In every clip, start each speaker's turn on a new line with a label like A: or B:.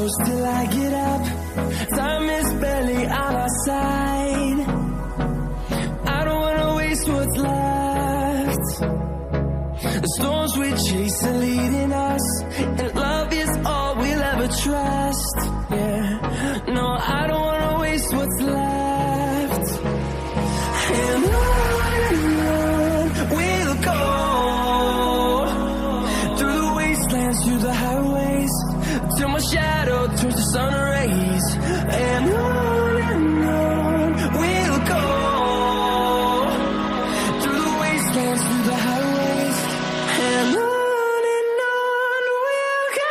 A: close till I get up. Time is barely on our side. I don't wanna waste what's left. The storms we chase are leading us, and love is all we'll ever trust. Yeah, no, I don't wanna waste what's left. And on we'll go, through the wastelands, through the highways, till my shadow turns to sun rays. And on we'll go, through the wastelands, through the highways, and on we'll go.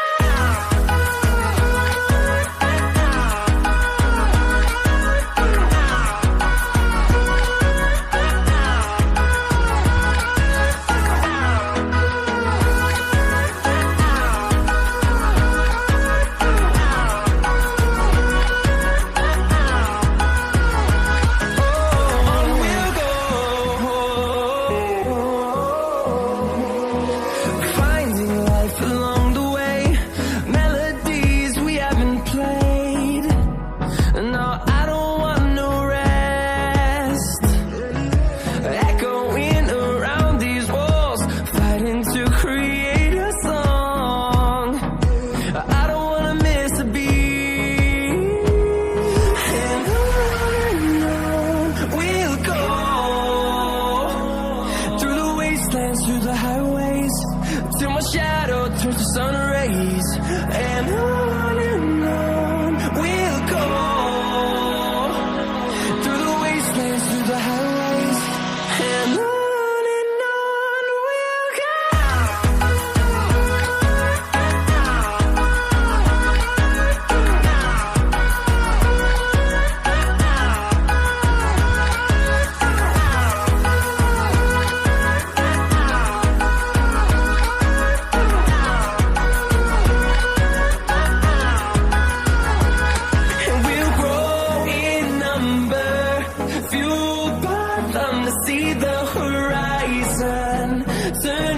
A: Through the highways, till my shadow turns to sun rays. And on we'll go, through the wastelands, through the highways, and on we'll go. See the horizon turn